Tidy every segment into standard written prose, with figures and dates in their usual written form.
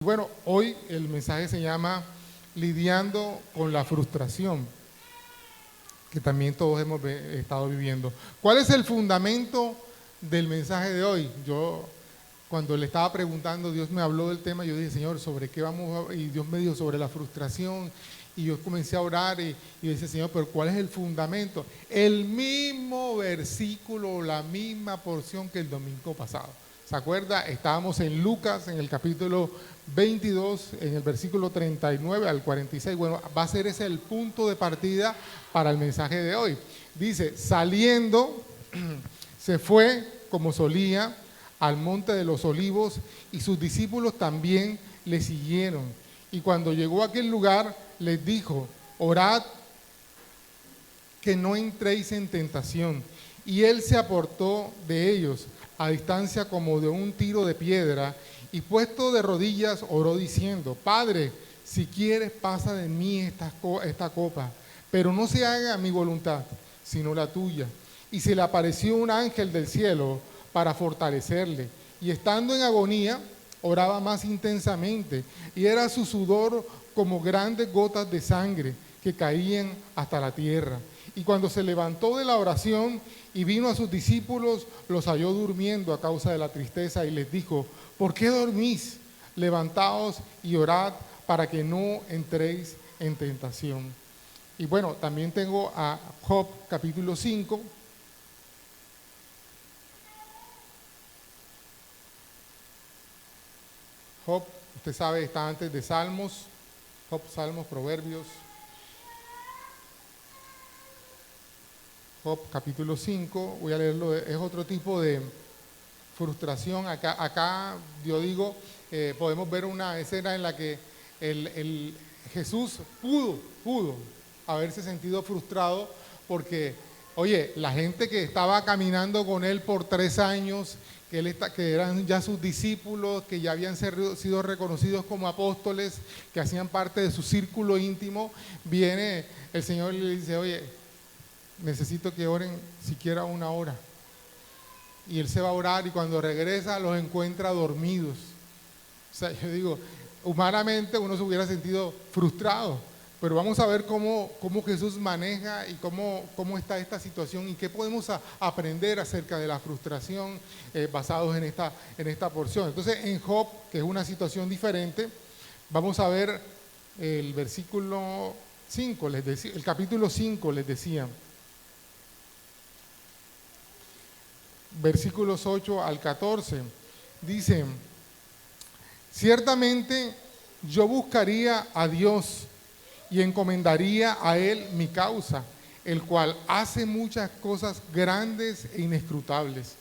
Bueno, hoy el mensaje se llama Lidiando con la frustración, que también todos hemos estado viviendo. ¿Cuál es el fundamento del mensaje de hoy? Cuando le estaba preguntando, Dios me habló del tema, yo dije, Señor, ¿sobre qué vamos a...? Y Dios me dijo sobre la frustración, y yo comencé a orar y dije, Señor, pero ¿cuál es el fundamento? El mismo versículo, la misma porción que el domingo pasado. ¿Se acuerda? Estábamos en Lucas, en el capítulo 22, en el versículo 39 al 46. Bueno, va a ser ese el punto de partida para el mensaje de hoy. Dice, saliendo, se fue como solía al monte de los olivos y sus discípulos también le siguieron. Y cuando llegó a aquel lugar, les dijo, orad que no entréis en tentación. Y él se apartó de ellos a distancia como de un tiro de piedra, y puesto de rodillas oró diciendo, Padre, si quieres pasa de mí esta copa, pero no se haga mi voluntad, sino la tuya. Y se le apareció un ángel del cielo para fortalecerle, y estando en agonía, oraba más intensamente, y era su sudor como grandes gotas de sangre que caían hasta la tierra. Y cuando se levantó de la oración y vino a sus discípulos, los halló durmiendo a causa de la tristeza y les dijo, ¿por qué dormís? Levantaos y orad para que no entréis en tentación. Y bueno, también tengo a Job capítulo 5. Job, usted sabe, está antes de Salmos. Job, Salmos, Proverbios. Job capítulo 5, voy a leerlo, es otro tipo de frustración. Acá yo digo, podemos ver una escena en la que Jesús pudo haberse sentido frustrado porque, oye, la gente que estaba caminando con él por 3 años, que eran ya sus discípulos, que ya habían sido reconocidos como apóstoles, que hacían parte de su círculo íntimo, viene el Señor y le dice, oye, necesito que oren siquiera 1 hora. Y él se va a orar y cuando regresa los encuentra dormidos. O sea, yo digo, humanamente uno se hubiera sentido frustrado, pero vamos a ver cómo Jesús maneja y cómo está esta situación y qué podemos aprender acerca de la frustración basados en esta porción. Entonces, en Job, que es una situación diferente, vamos a ver el versículo 5, el capítulo 5 les decía. Versículos 8 al 14, dice, ciertamente yo buscaría a Dios y encomendaría a Él mi causa, el cual hace muchas cosas grandes e inescrutables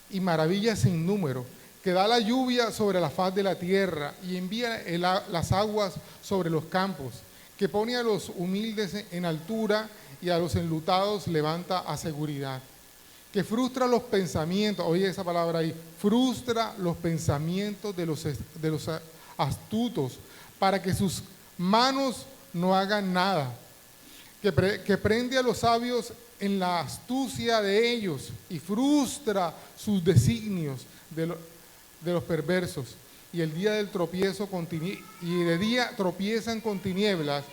y maravillas sin número, que da la lluvia sobre la faz de la tierra y envía las aguas sobre los campos, que pone a los humildes en altura y a los enlutados levanta a seguridad, que frustra los pensamientos, oye esa palabra ahí, frustra los pensamientos de los astutos, para que sus manos no hagan nada, que prende a los sabios en la astucia de ellos y frustra sus designios de los perversos. Y el día del tropiezo y de día tropiezan con tinieblas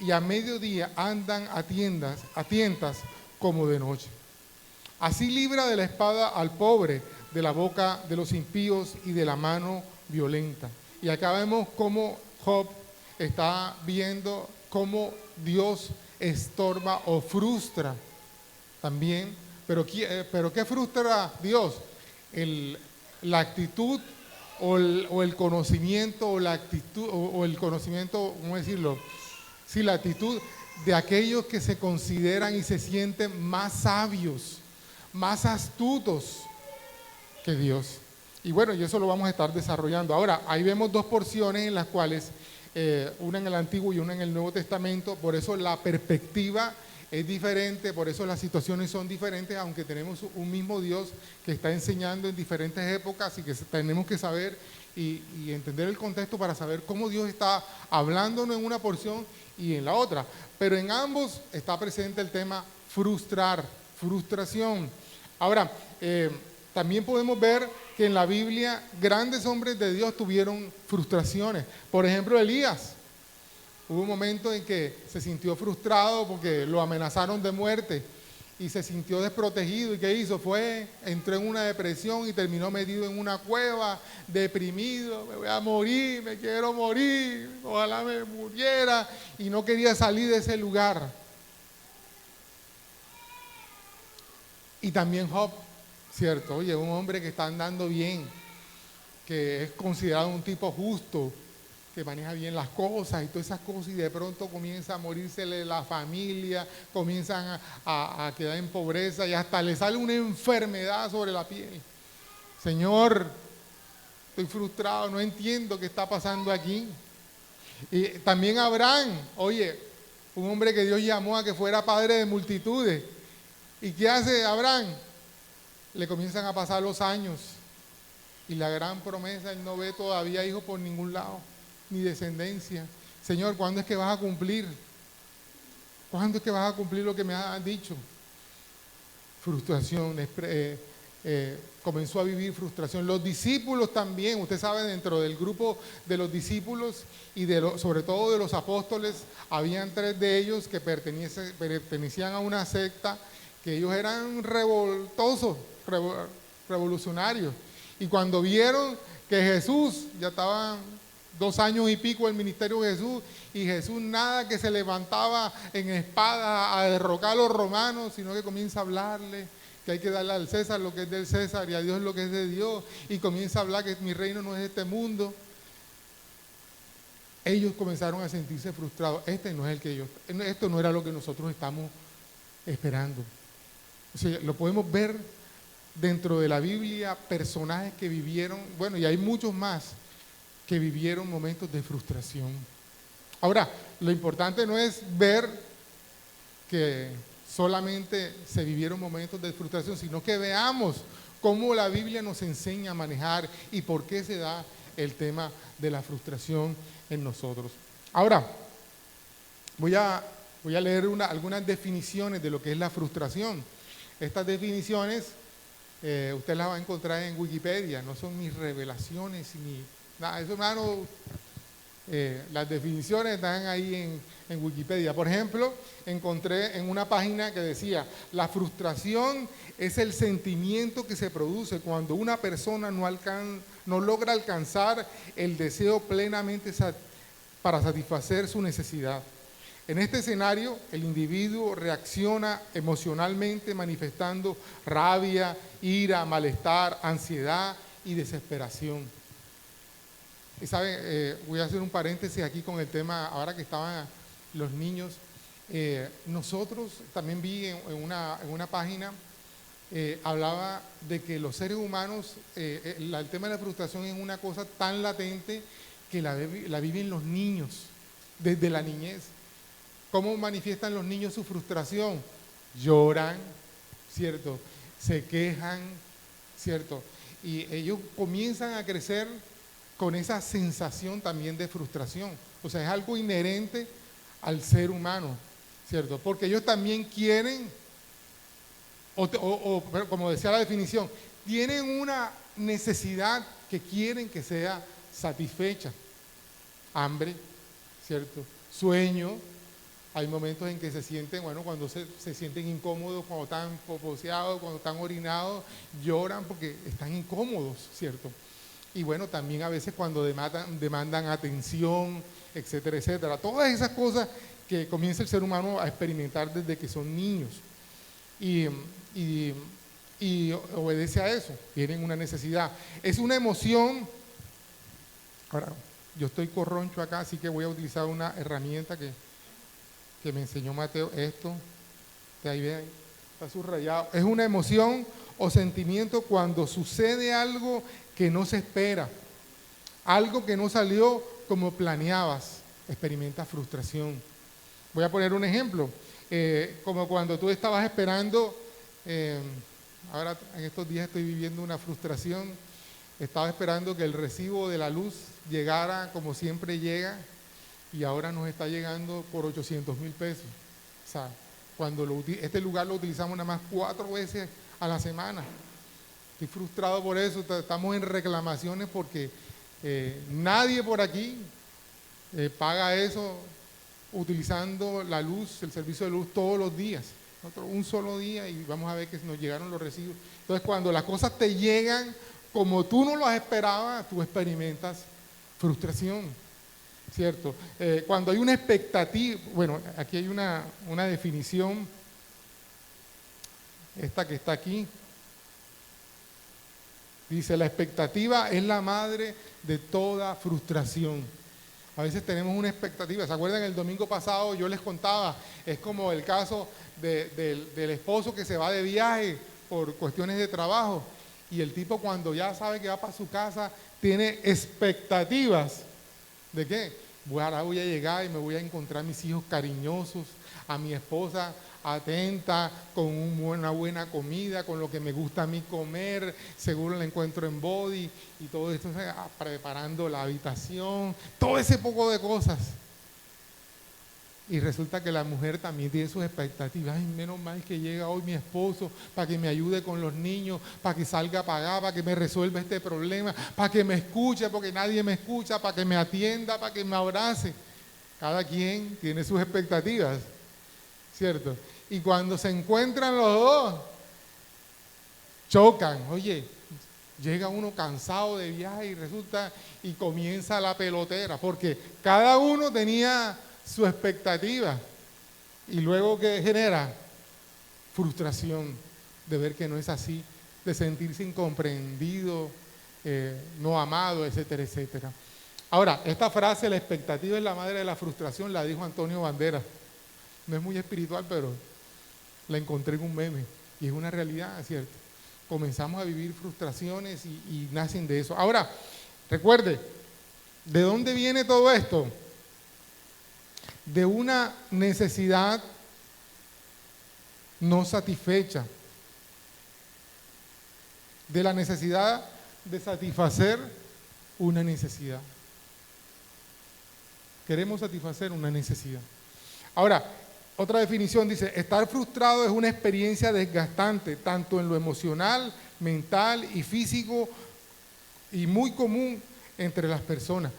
y a mediodía andan a tientas como de noche. Así libra de la espada al pobre, de la boca de los impíos y de la mano violenta. Y acá vemos cómo Job está viendo cómo Dios estorba o frustra también. Pero ¿qué frustra a Dios? La actitud o el conocimiento o la actitud o el conocimiento, ¿cómo decirlo? Sí, la actitud de aquellos que se consideran y se sienten más sabios, más astutos que Dios. Y bueno, y eso lo vamos a estar desarrollando. Ahora, ahí vemos 2 porciones en las cuales, una en el Antiguo y una en el Nuevo Testamento, por eso la perspectiva es diferente, por eso las situaciones son diferentes, aunque tenemos un mismo Dios que está enseñando en diferentes épocas y que tenemos que saber y entender el contexto para saber cómo Dios está hablándonos en una porción y en la otra. Pero en ambos está presente el tema frustración. Ahora, también podemos ver que en la Biblia grandes hombres de Dios tuvieron frustraciones. Por ejemplo, Elías. Hubo un momento en que se sintió frustrado porque lo amenazaron de muerte y se sintió desprotegido. ¿Y qué hizo? Entró en una depresión y terminó metido en una cueva, deprimido. Me voy a morir, me quiero morir, ojalá me muriera. Y no quería salir de ese lugar. Y también Job, ¿cierto? Oye, un hombre que está andando bien, que es considerado un tipo justo, que maneja bien las cosas y todas esas cosas, y de pronto comienza a morírsele la familia, comienzan a quedar en pobreza y hasta le sale una enfermedad sobre la piel. Señor, estoy frustrado, no entiendo qué está pasando aquí. Y también Abraham, oye, un hombre que Dios llamó a que fuera padre de multitudes. ¿Y qué hace Abraham? Le comienzan a pasar los años y la gran promesa, él no ve todavía hijos por ningún lado, ni descendencia. Señor, ¿cuándo es que vas a cumplir? ¿Cuándo es que vas a cumplir lo que me has dicho? Frustración, comenzó a vivir frustración. Los discípulos también, usted sabe, dentro del grupo de los discípulos y sobre todo de los apóstoles, habían 3 de ellos que pertenecían a una secta, que ellos eran revoltosos, revolucionarios. Y cuando vieron que Jesús, ya estaban 2 años y pico el ministerio de Jesús, y Jesús nada que se levantaba en espada a derrocar a los romanos, sino que comienza a hablarle que hay que darle al César lo que es del César y a Dios lo que es de Dios, y comienza a hablar que mi reino no es de este mundo. Ellos comenzaron a sentirse frustrados. Esto no era lo que nosotros estamos esperando. O sea, lo podemos ver dentro de la Biblia, personajes que vivieron, bueno, y hay muchos más que vivieron momentos de frustración. Ahora, lo importante no es ver que solamente se vivieron momentos de frustración, sino que veamos cómo la Biblia nos enseña a manejar y por qué se da el tema de la frustración en nosotros. Ahora, voy a leer algunas definiciones de lo que es la frustración. Estas definiciones usted las va a encontrar en Wikipedia, no son mis revelaciones ni nada. Eso, hermano, las definiciones están ahí en Wikipedia. Por ejemplo, encontré en una página que decía: la frustración es el sentimiento que se produce cuando una persona no logra alcanzar el deseo plenamente para satisfacer su necesidad. En este escenario, el individuo reacciona emocionalmente manifestando rabia, ira, malestar, ansiedad y desesperación. Y saben, voy a hacer un paréntesis aquí con el tema, ahora que estaban los niños. Nosotros también vi en una página, hablaba de que los seres humanos, el tema de la frustración es una cosa tan latente que la viven los niños desde la niñez. ¿Cómo manifiestan los niños su frustración? Lloran, ¿cierto? Se quejan, ¿cierto? Y ellos comienzan a crecer con esa sensación también de frustración. O sea, es algo inherente al ser humano, ¿cierto? Porque ellos también quieren, como decía la definición, tienen una necesidad que quieren que sea satisfecha. Hambre, ¿cierto? Sueño. Hay momentos en que se sienten, bueno, cuando se sienten incómodos, cuando están poposeados, cuando están orinados, lloran porque están incómodos, ¿cierto? Y bueno, también a veces cuando demandan atención, etcétera, etcétera. Todas esas cosas que comienza el ser humano a experimentar desde que son niños. Y obedece a eso, tienen una necesidad. Es una emoción. Ahora, yo estoy corroncho acá, así que voy a utilizar una herramienta que me enseñó Mateo. Esto, ahí ven, está subrayado. Es una emoción o sentimiento cuando sucede algo que no se espera, algo que no salió como planeabas, experimentas frustración. Voy a poner un ejemplo, como cuando tú estabas esperando, ahora en estos días estoy viviendo una frustración, estaba esperando que el recibo de la luz llegara como siempre llega, y ahora nos está llegando por 800,000 pesos. O sea, este lugar lo utilizamos nada más 4 veces a la semana. estoy frustrado por eso, estamos en reclamaciones porque nadie por aquí paga eso utilizando la luz, el servicio de luz todos los días. Nosotros un solo día y vamos a ver que nos llegaron los recibos. Entonces, cuando las cosas te llegan como tú no las esperabas, tú experimentas frustración, ¿cierto? Cuando hay una expectativa, bueno, aquí hay una definición, esta que está aquí, dice, la expectativa es la madre de toda frustración. A veces tenemos una expectativa. ¿Se acuerdan? El domingo pasado yo les contaba, es como el caso del esposo que se va de viaje por cuestiones de trabajo y el tipo cuando ya sabe que va para su casa tiene expectativas. ¿De qué? Ahora voy a llegar y me voy a encontrar a mis hijos cariñosos, a mi esposa atenta, con una buena comida, con lo que me gusta a mí comer, seguro la encuentro en Body y todo esto, preparando la habitación, todo ese poco de cosas. Y resulta que la mujer también tiene sus expectativas. Ay, menos mal que llega hoy mi esposo para que me ayude con los niños, para que salga a pagar, para que me resuelva este problema, para que me escuche, porque nadie me escucha, para que me atienda, para que me abrace. Cada quien tiene sus expectativas, ¿cierto? Y cuando se encuentran los dos, chocan. Oye, llega uno cansado de viaje y resulta, y comienza la pelotera, porque cada uno tenía su expectativa. Y luego, ¿qué genera? Frustración de ver que no es así, de sentirse incomprendido, no amado, etcétera, etcétera. Ahora, esta frase, la expectativa es la madre de la frustración, la dijo Antonio Banderas. No es muy espiritual, pero la encontré en un meme y es una realidad, ¿cierto? Comenzamos a vivir frustraciones y nacen de eso. Ahora, recuerde, ¿de dónde viene todo esto? De una necesidad no satisfecha, de la necesidad de satisfacer una necesidad. Queremos satisfacer una necesidad. Ahora, otra definición dice, estar frustrado es una experiencia desgastante, tanto en lo emocional, mental y físico, y muy común entre las personas.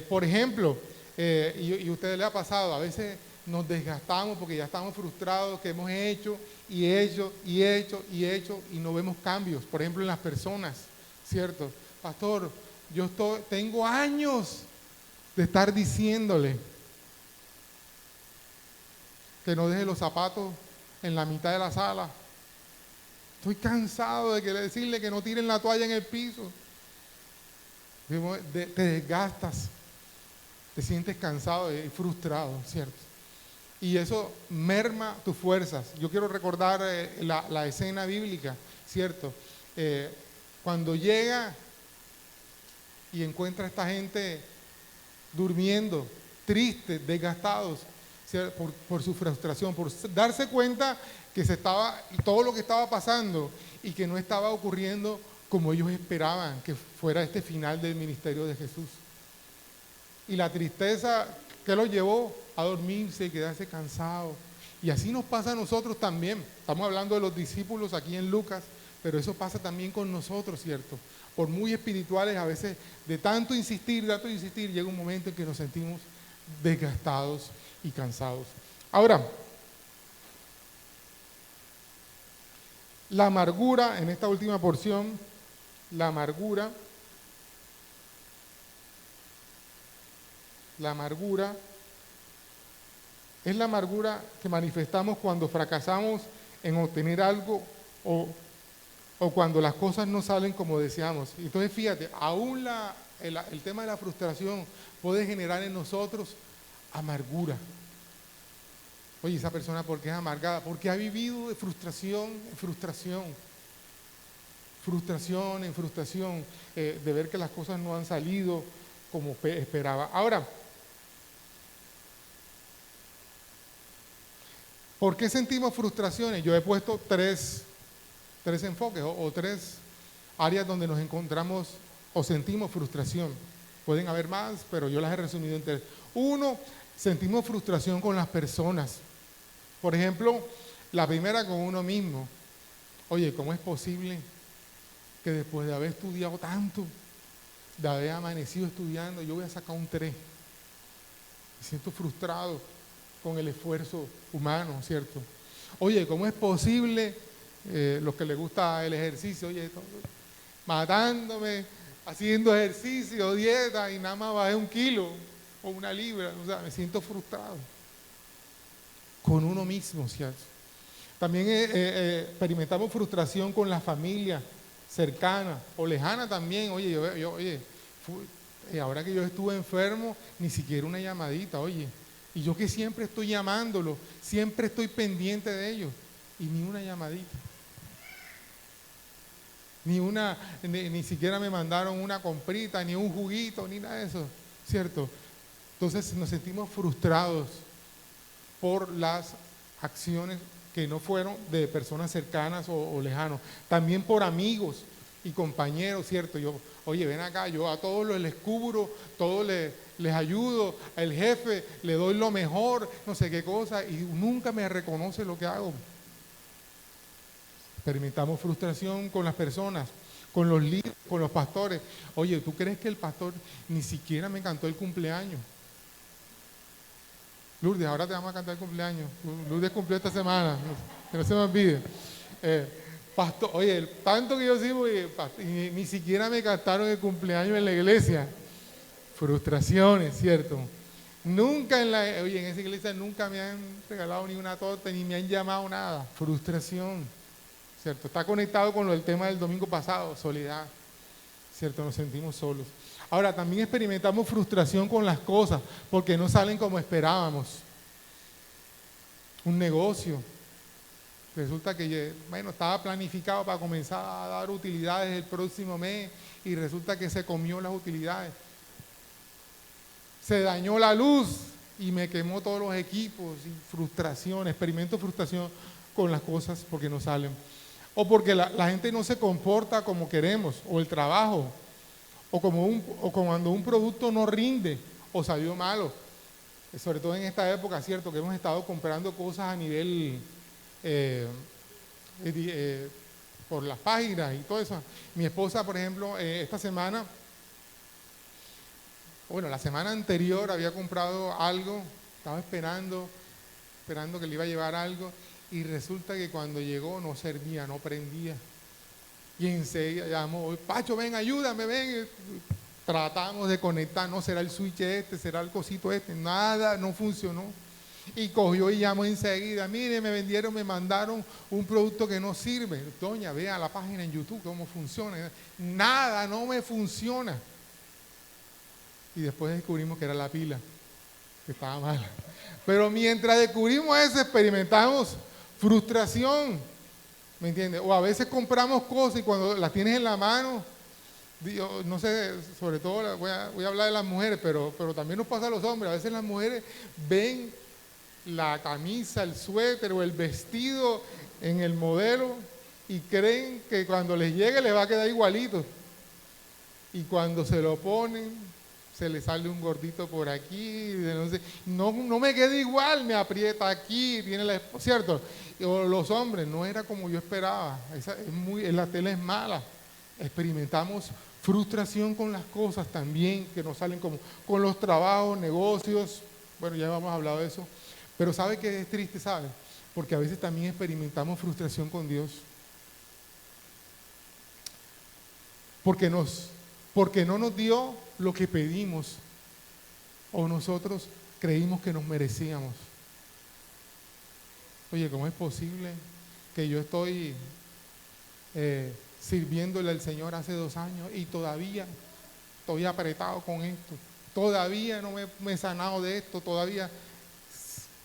Por ejemplo, y a ustedes les ha pasado, a veces nos desgastamos porque ya estamos frustrados, que hemos hecho y no vemos cambios. Por ejemplo, en las personas, ¿cierto? Pastor, tengo años de estar diciéndole que no deje los zapatos en la mitad de la sala. Estoy cansado de decirle que no tiren la toalla en el piso. Te desgastas, te sientes cansado y frustrado, ¿cierto? Y eso merma tus fuerzas. Yo quiero recordar la escena bíblica, ¿cierto? Cuando llega y encuentra a esta gente durmiendo, tristes, desgastados, por su frustración, por darse cuenta que todo lo que estaba pasando y que no estaba ocurriendo como ellos esperaban que fuera este final del ministerio de Jesús. Y la tristeza que los llevó a dormirse y quedarse cansados. Y así nos pasa a nosotros también. Estamos hablando de los discípulos aquí en Lucas, pero eso pasa también con nosotros, ¿cierto? Por muy espirituales, a veces de tanto insistir, llega un momento en que nos sentimos desgastados y cansados. Ahora, la amargura, en esta última porción, la amargura es la amargura que manifestamos cuando fracasamos en obtener algo o cuando las cosas no salen como deseamos. Entonces, fíjate, aún el tema de la frustración puede generar en nosotros amargura. Oye, esa persona, ¿por qué es amargada? Porque ha vivido de frustración en frustración. Frustración en frustración, de ver que las cosas no han salido como esperaba. Ahora, ¿por qué sentimos frustraciones? Yo he puesto tres enfoques o tres áreas donde nos encontramos o sentimos frustración. Pueden haber más, pero yo las he resumido en tres. Uno, sentimos frustración con las personas. Por ejemplo, la primera con uno mismo. Oye, ¿cómo es posible que después de haber estudiado tanto, de haber amanecido estudiando, yo voy a sacar un 3. Me siento frustrado con el esfuerzo humano, ¿cierto? Oye, ¿cómo es posible, los que les gusta el ejercicio, oye, matándome, haciendo ejercicio, dieta y nada más bajé 1 kilo o 1 libra? O sea, me siento frustrado con uno mismo, ¿cierto? También experimentamos frustración con la familia cercana o lejana también. Oye, ahora que yo estuve enfermo, ni siquiera una llamadita, oye. Y yo que siempre estoy llamándolo, siempre estoy pendiente de ellos, y ni una llamadita. Ni siquiera me mandaron una comprita, ni un juguito, ni nada de eso, ¿cierto? Entonces nos sentimos frustrados por las acciones que no fueron de personas cercanas o lejanos, también por amigos y compañeros, ¿cierto? Oye, ven acá, yo a todos les cubro, todos les ayudo, al jefe le doy lo mejor, no sé qué cosa, y nunca me reconoce lo que hago. Experimentamos frustración con las personas, con los líderes, con los pastores. Oye, ¿tú crees que el pastor ni siquiera me cantó el cumpleaños? Lourdes, ahora te vamos a cantar el cumpleaños. Lourdes cumplió esta semana, que no se me olvide. Pastor, oye, tanto que yo sirvo y ni siquiera me cantaron el cumpleaños en la iglesia. Frustraciones, ¿cierto? Nunca en esa iglesia nunca me han regalado ni una torta, ni me han llamado nada. Frustración, ¿cierto? Está conectado con el tema del domingo pasado, soledad, ¿cierto? Nos sentimos solos. Ahora, también experimentamos frustración con las cosas, porque no salen como esperábamos. Un negocio. Resulta que, bueno, estaba planificado para comenzar a dar utilidades el próximo mes y resulta que se comió las utilidades. Se dañó la luz y me quemó todos los equipos. Y frustración, experimento frustración con las cosas porque no salen. O porque la gente no se comporta como queremos, o el trabajo, o cuando un producto no rinde o salió malo. Sobre todo en esta época, ¿cierto? Que hemos estado comprando cosas a nivel por las páginas y todo eso. Mi esposa, por ejemplo, esta semana, bueno, la semana anterior había comprado algo, estaba esperando que le iba a llevar algo, y resulta que cuando llegó no servía, no prendía. Y enseguida llamó, Pacho, ven, ayúdame, ven. Tratamos de conectar, no será el switch será el cosito nada, no funcionó. Y cogió y llamó enseguida, mire, me mandaron un producto que no sirve. Doña, vea la página en YouTube cómo funciona. Nada, no me funciona. Y después descubrimos que era la pila, que estaba mala. Pero mientras descubrimos eso, experimentamos frustración, ¿me entiendes? O a veces compramos cosas y cuando las tienes en la mano, no sé, sobre todo voy a hablar de las mujeres, pero también nos pasa a los hombres. A veces las mujeres ven la camisa, el suéter o el vestido en el modelo y creen que cuando les llegue les va a quedar igualito. Y cuando se lo ponen, se le sale un gordito por aquí, no me queda igual, me aprieta aquí, ¿cierto? O los hombres, no era como yo esperaba, la tela es mala. Experimentamos frustración con las cosas también, que no salen como, con los trabajos, negocios, bueno, ya hemos hablado de eso, pero ¿sabe qué es triste, sabe? Porque a veces también experimentamos frustración con Dios. Porque no nos dio lo que pedimos o nosotros creímos que nos merecíamos. Oye, ¿cómo es posible que yo estoy sirviéndole al Señor hace 2 años y todavía estoy apretado con esto? Todavía no me he sanado de esto, todavía,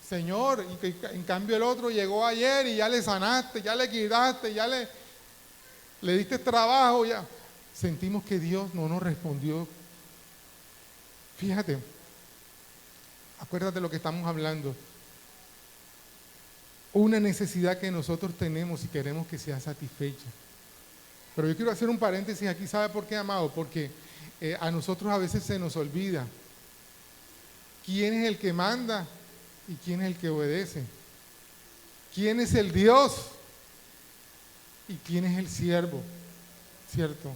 Señor, y que en cambio el otro llegó ayer y ya le sanaste, ya le quitaste, ya le diste trabajo, ya. Sentimos que Dios no nos respondió. Fíjate, acuérdate de lo que estamos hablando. Una necesidad que nosotros tenemos y queremos que sea satisfecha. Pero yo quiero hacer un paréntesis aquí, ¿sabe por qué, amado? Porque a nosotros a veces se nos olvida quién es el que manda y quién es el que obedece. ¿Quién es el Dios y quién es el siervo? ¿cierto?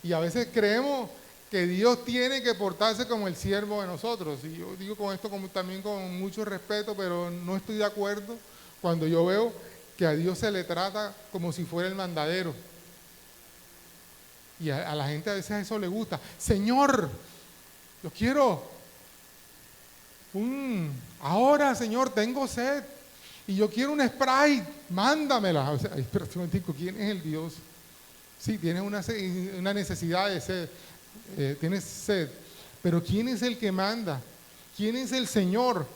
Y a veces creemos que Dios tiene que portarse como el siervo de nosotros. Y yo digo con esto también con mucho respeto, pero no estoy de acuerdo cuando yo veo que a Dios se le trata como si fuera el mandadero. Y a la gente a veces eso le gusta. Señor, yo quiero ahora, Señor, tengo sed y yo quiero un Sprite, mándamela. O sea, pero ¿quién es el Dios? Sí, tienes una necesidad de sed, tienes sed, pero ¿quién es el que manda? ¿Quién es el Señor?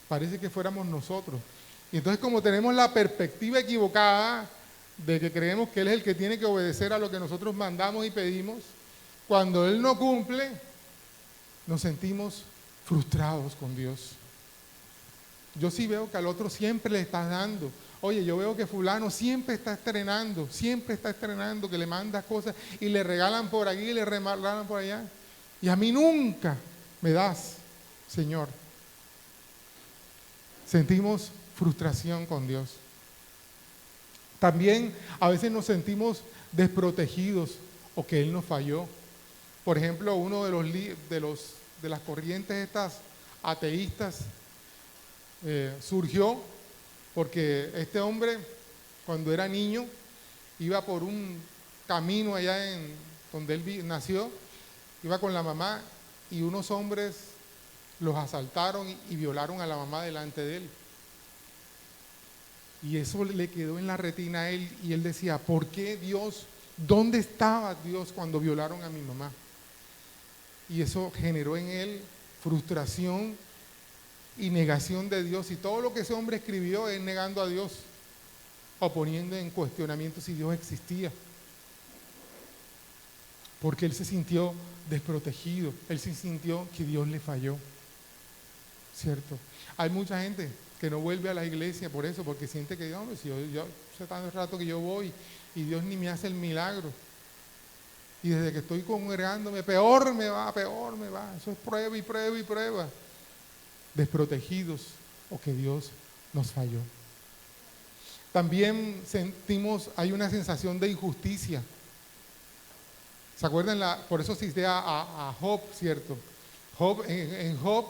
Parece que fuéramos nosotros. Y entonces, como tenemos la perspectiva equivocada de que creemos que Él es el que tiene que obedecer a lo que nosotros mandamos y pedimos, cuando Él no cumple, nos sentimos frustrados con Dios. Yo sí veo que al otro siempre le está dando. Oye, yo veo que fulano siempre está estrenando, que le manda cosas y le regalan por aquí y le regalan por allá. Y a mí nunca me das, Señor. Sentimos frustración con Dios. También a veces nos sentimos desprotegidos o que Él nos falló. Por ejemplo, uno de las corrientes estas ateístas surgió porque este hombre, cuando era niño, iba por un camino allá donde él nació, iba con la mamá y unos hombres los asaltaron y violaron a la mamá delante de él. Y eso le quedó en la retina a él y él decía, ¿por qué Dios? ¿Dónde estaba Dios cuando violaron a mi mamá? Y eso generó en él frustración y negación de Dios. Y todo lo que ese hombre escribió es negando a Dios o poniendo en cuestionamiento si Dios existía. Porque él se sintió desprotegido, él se sintió que Dios le falló. ¿Cierto? Hay mucha gente que no vuelve a la iglesia por eso, porque siente que Dios, si yo hace tanto rato que yo voy y Dios ni me hace el milagro. Y desde que estoy congregándome, peor me va. Eso es prueba y prueba y prueba. Desprotegidos o que Dios nos falló. También hay una sensación de injusticia. ¿Se acuerdan? Por eso cité a Job, ¿cierto? En Job,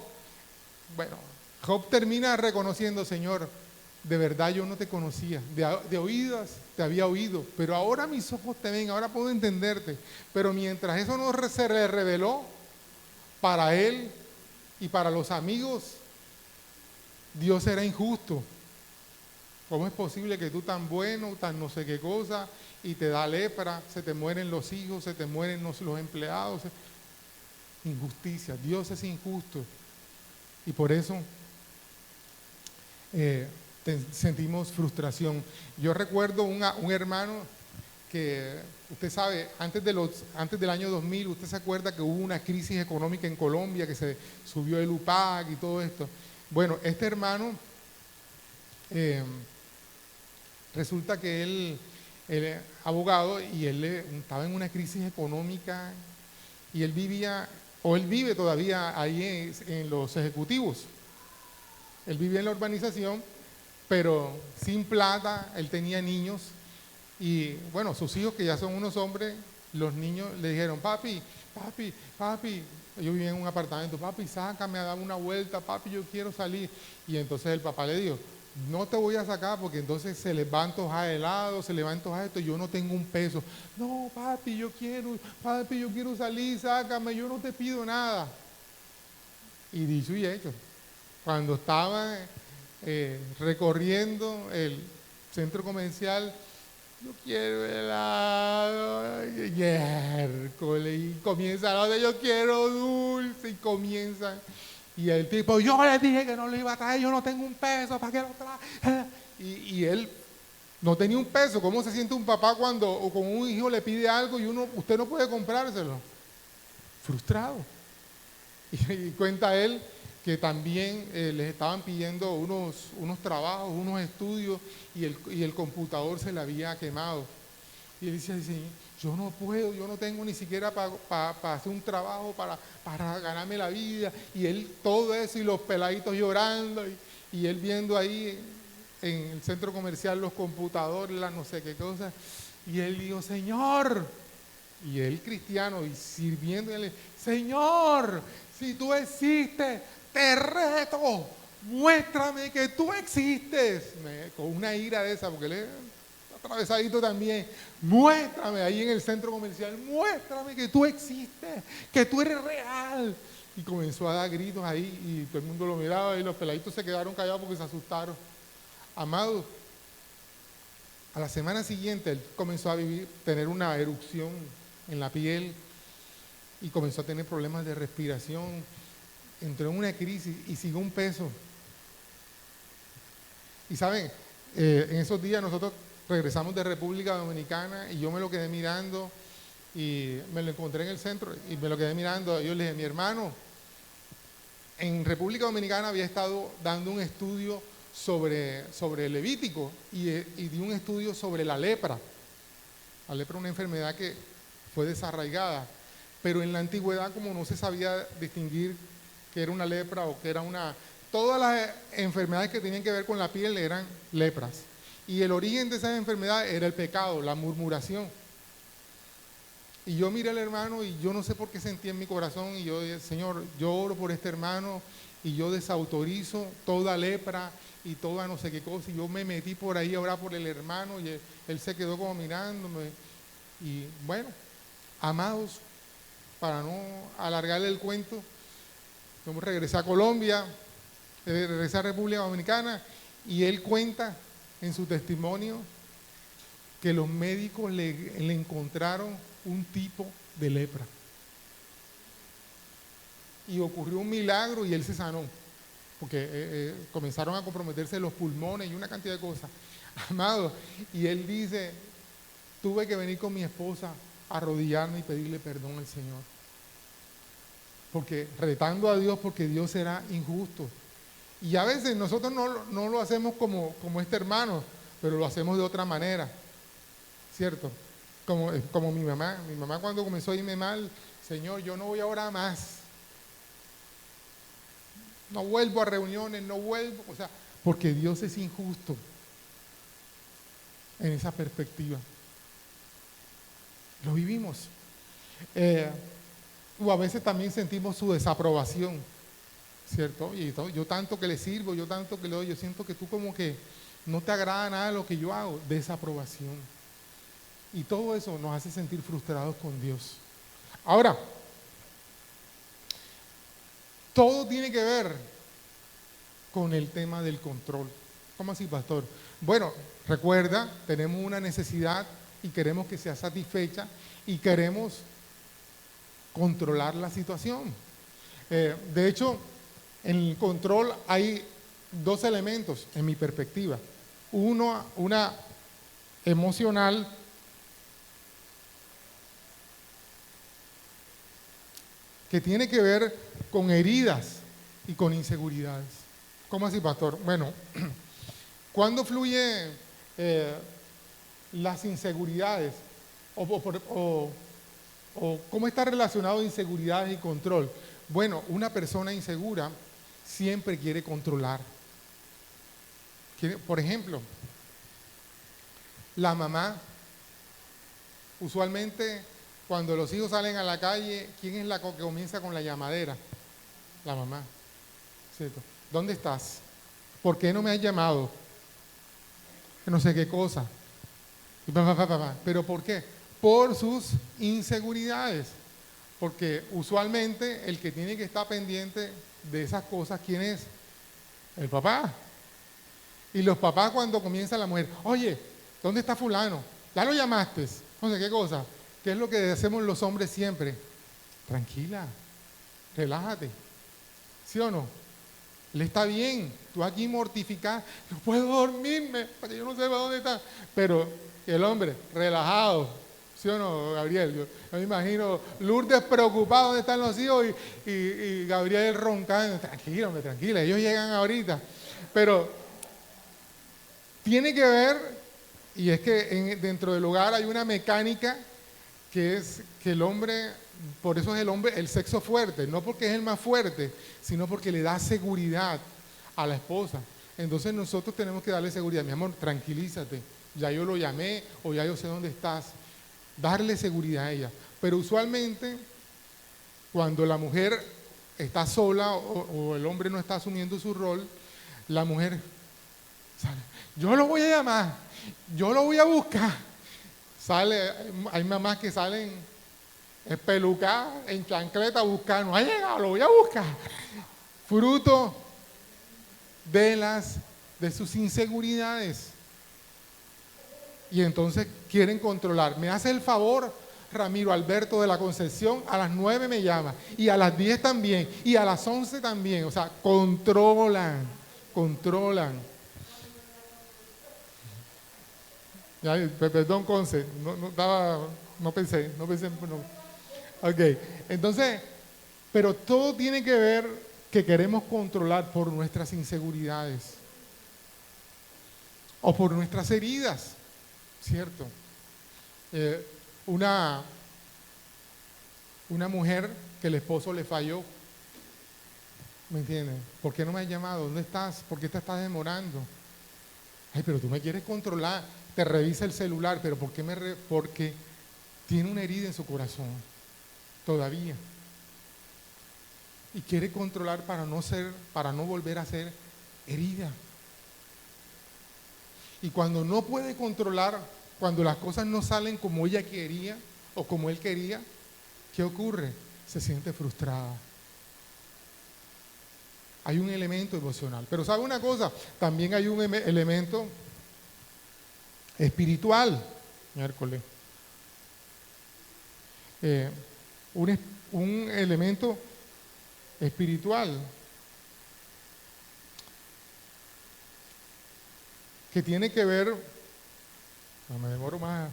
bueno, Job termina reconociendo, Señor, de verdad yo no te conocía, de oídas te había oído, pero ahora mis ojos te ven, ahora puedo entenderte. Pero mientras eso no se le reveló, para él y para los amigos, Dios era injusto. ¿Cómo es posible que tú tan bueno, tan no sé qué cosa, y te da lepra, se te mueren los hijos, se te mueren los empleados? Injusticia, Dios es injusto. Y por eso sentimos frustración. Yo recuerdo un hermano que, usted sabe, antes del año 2000, usted se acuerda que hubo una crisis económica en Colombia, que se subió el UPAC y todo esto. Bueno, este hermano, resulta que él es abogado y él estaba en una crisis económica y él vive todavía ahí en los ejecutivos. Él vivía en la urbanización, pero sin plata. Él tenía niños y bueno, sus hijos que ya son unos hombres, los niños le dijeron, papi, yo vivía en un apartamento, papi, sácame a dar una vuelta, papi, yo quiero salir. Y entonces el papá le dijo, no te voy a sacar porque entonces se les va a antojar helado, se les va a antojar esto, yo no tengo un peso. No, papi, yo quiero salir, sácame, yo no te pido nada. Y dicho y hecho, cuando estaba recorriendo el centro comercial, yo quiero helado, y comienza a hablar de yo quiero dulce, y comienza. Y el tipo, yo le dije que no lo iba a traer, yo no tengo un peso, ¿para qué lo trae? Y él no tenía un peso. ¿Cómo se siente un papá cuando con un hijo le pide algo y usted no puede comprárselo? Frustrado. Y cuenta él que también les estaban pidiendo unos trabajos, unos estudios, y el computador se le había quemado. Y él decía, yo no puedo, yo no tengo ni siquiera para hacer un trabajo, para ganarme la vida. Y él todo eso, y los peladitos llorando, y él viendo ahí en el centro comercial los computadores, las no sé qué cosas. Y él dijo, Señor, y él cristiano y sirviendo, y él, Señor, si tú existes, te reto, muéstrame que tú existes. Con una ira de esa, porque él es atravesadito también. Muéstrame ahí en el centro comercial, muéstrame que tú existes, que tú eres real. Y comenzó a dar gritos ahí y todo el mundo lo miraba y los peladitos se quedaron callados porque se asustaron. Amado, a la semana siguiente él comenzó a tener una erupción en la piel y comenzó a tener problemas de respiración. Entró en una crisis y siguió un peso. Y saben, en esos días nosotros regresamos de República Dominicana y yo me lo quedé mirando y me lo encontré en el centro y me lo quedé mirando. Y yo le dije, mi hermano, en República Dominicana había estado dando un estudio sobre Levítico y di un estudio sobre la lepra. La lepra es una enfermedad que fue desarraigada, pero en la antigüedad como no se sabía distinguir que era una lepra o que era una... Todas las enfermedades que tenían que ver con la piel eran lepras. Y el origen de esas enfermedades era el pecado, la murmuración. Y yo miré al hermano y yo no sé por qué sentí en mi corazón y yo dije, Señor, yo oro por este hermano y yo desautorizo toda lepra y toda no sé qué cosa. Y yo me metí por ahí a orar por el hermano y él se quedó como mirándome. Y bueno, amados, para no alargarle el cuento, yo regresé a Colombia, regresé a República Dominicana y él cuenta en su testimonio que los médicos le encontraron un tipo de lepra. Y ocurrió un milagro y él se sanó, porque comenzaron a comprometerse los pulmones y una cantidad de cosas. Amado, y él dice, tuve que venir con mi esposa a arrodillarme y pedirle perdón al Señor. Porque retando a Dios, porque Dios será injusto. Y a veces nosotros no lo hacemos como este hermano, pero lo hacemos de otra manera, ¿cierto? Como mi mamá cuando comenzó a irme mal, Señor, yo no voy a orar más. No vuelvo a reuniones, no vuelvo, o sea, porque Dios es injusto en esa perspectiva. Lo vivimos. O a veces también sentimos su desaprobación, ¿cierto? Y yo tanto que le sirvo, yo tanto que le doy, yo siento que tú como que no te agrada nada de lo que yo hago, desaprobación. Y todo eso nos hace sentir frustrados con Dios. Ahora, todo tiene que ver con el tema del control. ¿Cómo así, pastor? Bueno, recuerda, tenemos una necesidad y queremos que sea satisfecha y queremos controlar la situación. De hecho, en el control hay dos elementos en mi perspectiva. Uno, una emocional que tiene que ver con heridas y con inseguridades. ¿Cómo así, pastor? Bueno, ¿cuándo fluyen las inseguridades? O ¿cómo está relacionado inseguridades y control? Bueno, una persona insegura siempre quiere controlar. Por ejemplo, la mamá, usualmente cuando los hijos salen a la calle, ¿quién es la que comienza con la llamadera? La mamá, ¿cierto? ¿Dónde estás? ¿Por qué no me has llamado? No sé qué cosa. ¿Pero por qué? Por sus inseguridades. Porque usualmente el que tiene que estar pendiente de esas cosas, ¿quién es? El papá. Y los papás cuando comienza la mujer, oye, ¿dónde está fulano? ¿Ya lo llamaste? No sé qué cosa. ¿Qué es lo que hacemos los hombres siempre? Tranquila, relájate. ¿Sí o no? Él está bien, tú aquí mortificado, no puedo dormirme, porque yo no sé dónde está. Pero el hombre, relajado, ¿sí o no, Gabriel? Yo me imagino Lourdes preocupado dónde están los hijos y Gabriel roncando. Tranquilo, hombre, tranquila, ellos llegan ahorita. Pero tiene que ver, y es que dentro del hogar hay una mecánica que es que el hombre, por eso es el hombre, el sexo fuerte, no porque es el más fuerte, sino porque le da seguridad a la esposa. Entonces nosotros tenemos que darle seguridad, mi amor, tranquilízate, ya yo lo llamé o ya yo sé dónde estás. Darle seguridad a ella. Pero usualmente, cuando la mujer está sola o el hombre no está asumiendo su rol, la mujer sale, yo lo voy a llamar, yo lo voy a buscar. Sale, hay mamás que salen espelucadas, en chancleta a buscar, no ha llegado, lo voy a buscar. Fruto de sus inseguridades. Y entonces quieren controlar. Me hace el favor, Ramiro Alberto de la Concepción, a las 9 me llama, y a las 10 también, y a las 11 también. O sea, controlan. Ya, perdón, Conce, no pensé. Ok, entonces, pero todo tiene que ver que queremos controlar por nuestras inseguridades o por nuestras heridas, ¿cierto? Una mujer que el esposo le falló, ¿me entiendes? ¿Por qué no me has llamado? ¿Dónde estás? ¿Por qué te estás demorando? Ay, pero tú me quieres controlar. Te revisa el celular, pero ¿por qué porque tiene una herida en su corazón todavía. Y quiere controlar para no volver a ser herida. Y cuando no puede controlar, cuando las cosas no salen como ella quería o como él quería, ¿qué ocurre? Se siente frustrada. Hay un elemento emocional. Pero ¿sabe una cosa? También hay un elemento espiritual. Miércoles. Un elemento espiritual que tiene que ver, no me demoro más,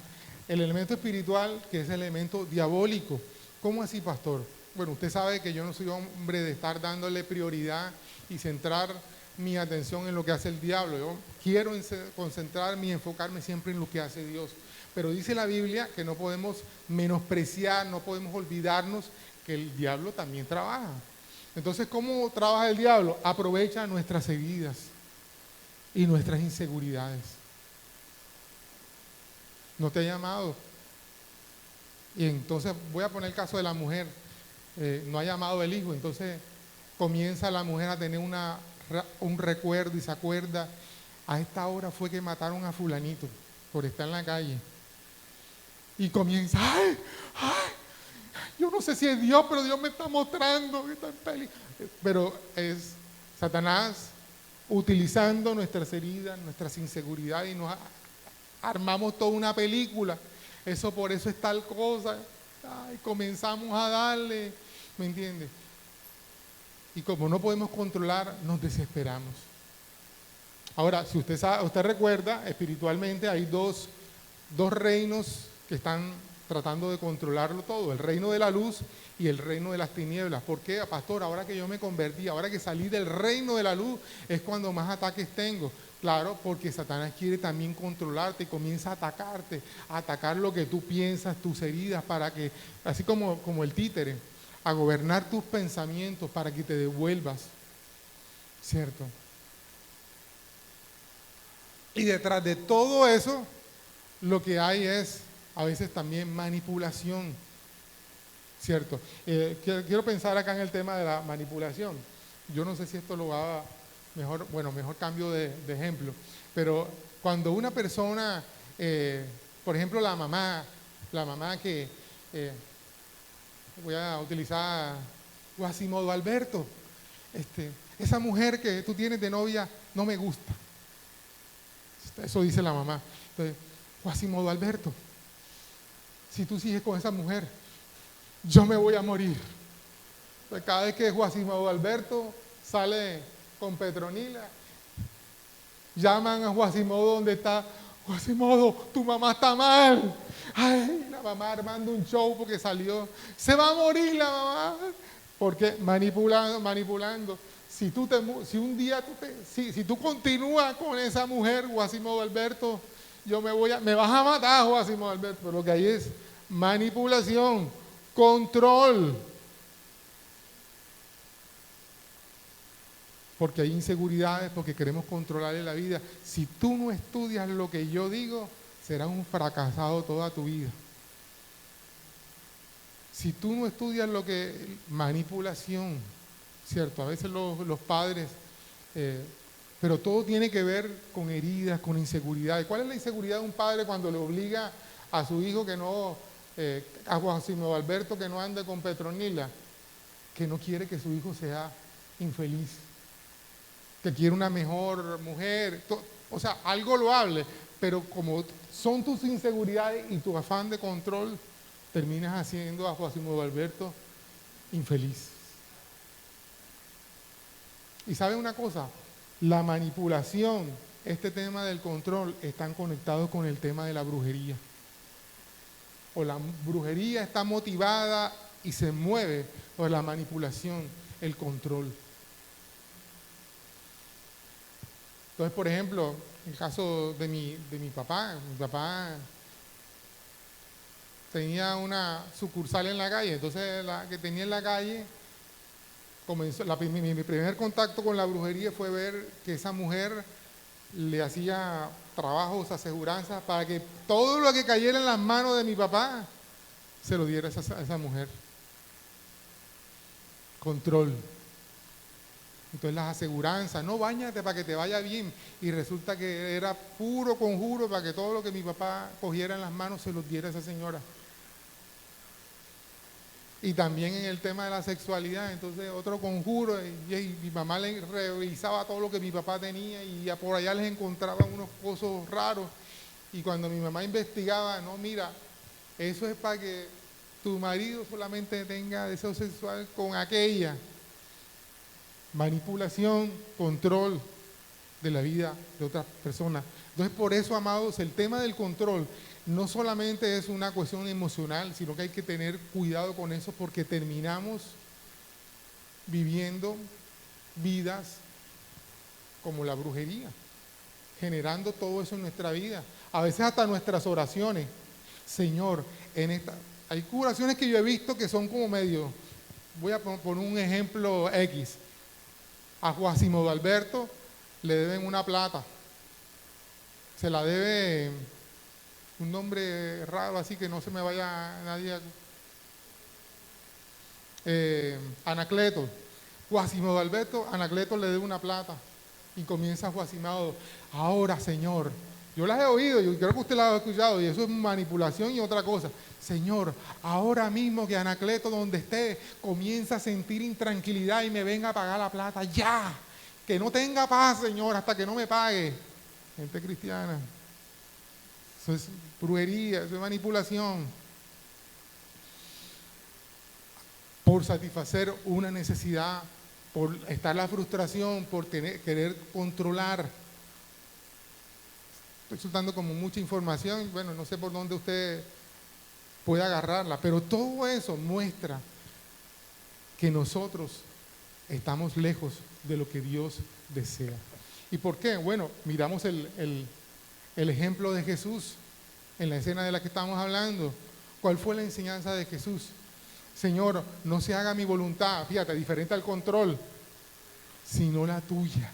el elemento espiritual que es el elemento diabólico. ¿Cómo así, pastor? Bueno, usted sabe que yo no soy hombre de estar dándole prioridad y centrar mi atención en lo que hace el diablo. Yo quiero concentrarme y enfocarme siempre en lo que hace Dios. Pero dice la Biblia que no podemos menospreciar, no podemos olvidarnos que el diablo también trabaja. Entonces, ¿cómo trabaja el diablo? Aprovecha nuestras heridas y nuestras inseguridades. No te ha llamado. Y entonces voy a poner el caso de la mujer. No ha llamado el hijo, entonces comienza la mujer a tener un recuerdo y se acuerda, a esta hora fue que mataron a fulanito por estar en la calle. Y comienza, ay, yo no sé si es Dios, pero Dios me está mostrando que está en peligro. Pero es Satanás utilizando nuestras heridas, nuestras inseguridades, y nos armamos toda una película. Por eso es tal cosa. Ay, comenzamos a darle, ¿me entiendes? Y como no podemos controlar, nos desesperamos. Ahora, si usted recuerda, espiritualmente hay dos reinos que están tratando de controlarlo todo, el reino de la luz y el reino de las tinieblas. ¿Por qué, pastor? Ahora que yo me convertí, ahora que salí del reino de la luz, es cuando más ataques tengo. Claro, porque Satanás quiere también controlarte y comienza a atacarte, a atacar lo que tú piensas, tus heridas, para que, así como el títere, a gobernar tus pensamientos para que te devuelvas, ¿cierto? Y detrás de todo eso, lo que hay es a veces también manipulación, ¿cierto? Quiero pensar acá en el tema de la manipulación. Yo no sé si esto lo va mejor cambio de ejemplo, pero cuando una persona, por ejemplo la mamá que, voy a utilizar Quasimodo Alberto, esa mujer que tú tienes de novia no me gusta. Eso dice la mamá. Entonces, Quasimodo Alberto, si tú sigues con esa mujer, yo me voy a morir. Entonces, cada vez que Quasimodo Alberto sale con Petronila, llaman a Quasimodo donde está. Quasimodo, tu mamá está mal. Ay, la mamá armando un show porque salió. Se va a morir la mamá. Porque manipulando. Si tú continúas con esa mujer, Quasimodo Alberto, me vas a matar, Quasimodo Alberto. Pero lo que hay es manipulación, control. porque hay inseguridades, porque queremos controlarle la vida. Si tú no estudias lo que yo digo, serás un fracasado toda tu vida. Si tú no estudias lo que... manipulación, ¿cierto? A veces los padres... pero todo tiene que ver con heridas, con inseguridades. ¿Cuál es la inseguridad de un padre cuando le obliga a su hijo que no... a Joacimo Alberto que no ande con Petronila? Que no quiere que su hijo sea infeliz, que quiere una mejor mujer, o sea, algo loable, pero como son tus inseguridades y tu afán de control, terminas haciendo a Joacimo Alberto infeliz. Y ¿saben una cosa? La manipulación, este tema del control, están conectados con el tema de la brujería. O la brujería está motivada y se mueve por la manipulación, el control. Entonces, por ejemplo, en el caso de mi papá tenía una sucursal en la calle, entonces la que tenía en la calle, comenzó, mi primer contacto con la brujería fue ver que esa mujer le hacía trabajos, aseguranzas, para que todo lo que cayera en las manos de mi papá se lo diera a esa mujer. Control. Entonces las aseguranzas, no, báñate para que te vaya bien. Y resulta que era puro conjuro para que todo lo que mi papá cogiera en las manos se lo diera a esa señora. Y también en el tema de la sexualidad, entonces otro conjuro, y mi mamá le revisaba todo lo que mi papá tenía y por allá les encontraba unos cosas raros. Y cuando mi mamá investigaba, no, mira, eso es para que tu marido solamente tenga deseo sexual con aquella. Manipulación, control de la vida de otras personas. Entonces, por eso, amados, el tema del control no solamente es una cuestión emocional, sino que hay que tener cuidado con eso porque terminamos viviendo vidas como la brujería, generando todo eso en nuestra vida. A veces hasta nuestras oraciones. Señor, hay oraciones que yo he visto que son como medio, voy a poner un ejemplo X. A Joacimo Alberto le deben una plata. Se la debe un nombre raro, así que no se me vaya nadie. Anacleto. Joacimo Alberto, Anacleto le debe una plata. Y comienza Joacimado. Ahora, Señor, yo las he oído, yo creo que usted las ha escuchado, y eso es manipulación y otra cosa. Señor, ahora mismo que Anacleto donde esté comienza a sentir intranquilidad y me venga a pagar la plata, ya, que no tenga paz, Señor, hasta que no me pague. Gente cristiana, eso es brujería, eso es manipulación. Por satisfacer una necesidad, por estar la frustración, por querer controlar. Estoy soltando como mucha información, bueno, no sé por dónde usted puede agarrarla, pero todo eso muestra que nosotros estamos lejos de lo que Dios desea. ¿Y por qué? Bueno, miramos el ejemplo de Jesús en la escena de la que estamos hablando. ¿Cuál fue la enseñanza de Jesús? Señor, no se haga mi voluntad, fíjate, diferente al control, sino la tuya.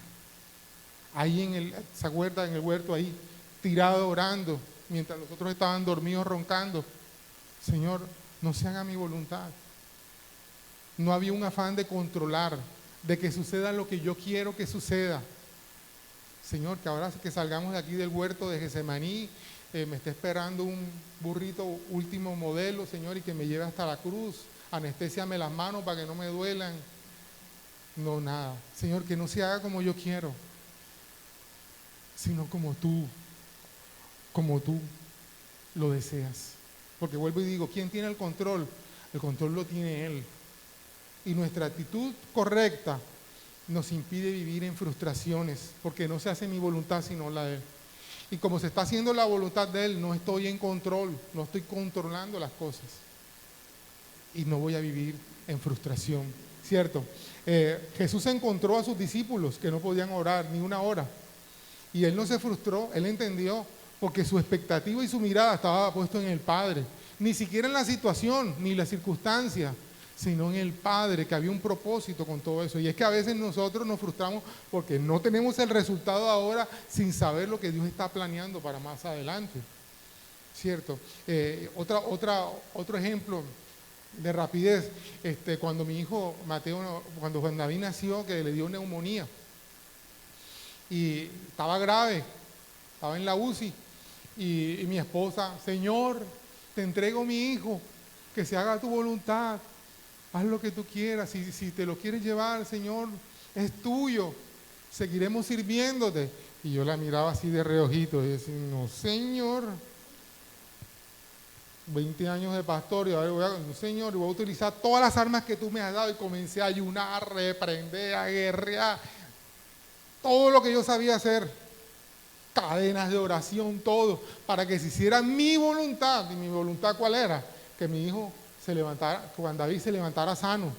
Ahí ¿se acuerda? En el huerto ahí, tirado orando, mientras los otros estaban dormidos roncando. Señor, no se haga mi voluntad. No había un afán de controlar, de que suceda lo que yo quiero que suceda. Señor, que ahora que salgamos de aquí del huerto de Getsemaní, me está esperando un burrito último modelo, Señor, y que me lleve hasta la cruz. Anestésiame las manos para que no me duelan. No, nada. Señor, que no se haga como yo quiero, sino como tú lo deseas. Porque vuelvo y digo, ¿quién tiene el control? El control lo tiene Él. Y nuestra actitud correcta nos impide vivir en frustraciones, porque no se hace mi voluntad sino la de Él. Y como se está haciendo la voluntad de Él, no estoy en control, no estoy controlando las cosas. Y no voy a vivir en frustración, ¿cierto? Jesús encontró a sus discípulos que no podían orar ni una hora. Y Él no se frustró, Él entendió, porque su expectativa y su mirada estaba puesto en el Padre. Ni siquiera en la situación, ni la circunstancia, sino en el Padre, que había un propósito con todo eso. Y es que a veces nosotros nos frustramos porque no tenemos el resultado ahora sin saber lo que Dios está planeando para más adelante. ¿Cierto? Otro ejemplo de rapidez, cuando mi hijo Mateo, cuando Juan David nació, que le dio neumonía y estaba grave, estaba en la UCI, y mi esposa, Señor, te entrego mi hijo, que se haga tu voluntad, haz lo que tú quieras, si te lo quieres llevar, Señor, es tuyo, seguiremos sirviéndote. Y yo la miraba así de reojito y decía, no, Señor, 20 años de pastor y ahora Señor, voy a utilizar todas las armas que tú me has dado, y comencé a ayunar, a reprender, a guerrear, todo lo que yo sabía hacer, cadenas de oración, todo, para que se hiciera mi voluntad. ¿Y mi voluntad cuál era? Que mi hijo se levantara, que Juan David se levantara sano.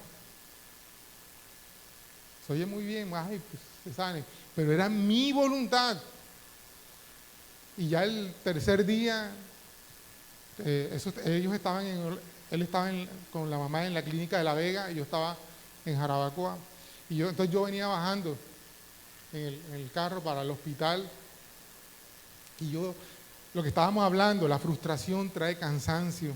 Se oye muy bien, ay, pues se sane, pero era mi voluntad. Y ya el tercer día, ellos estaban él estaba con la mamá en la clínica de La Vega y yo estaba en Jarabacoa. Y entonces yo venía bajando en el carro para el hospital, y lo que estábamos hablando, la frustración trae cansancio,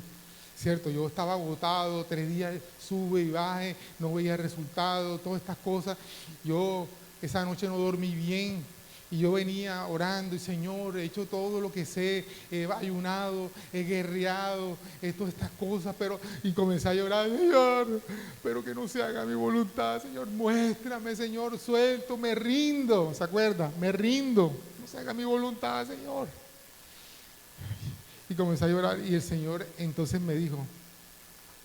¿cierto? Yo estaba agotado, 3 días sube y baje, no veía resultado, todas estas cosas. Yo esa noche no dormí bien. Y yo venía orando, y Señor, he hecho todo lo que sé, he ayunado, he guerreado, todas estas cosas, y comencé a llorar, Señor, pero que no se haga mi voluntad, Señor, muéstrame, Señor, suelto, me rindo, ¿se acuerda? Me rindo, no se haga mi voluntad, Señor. Y comencé a llorar, y el Señor entonces me dijo,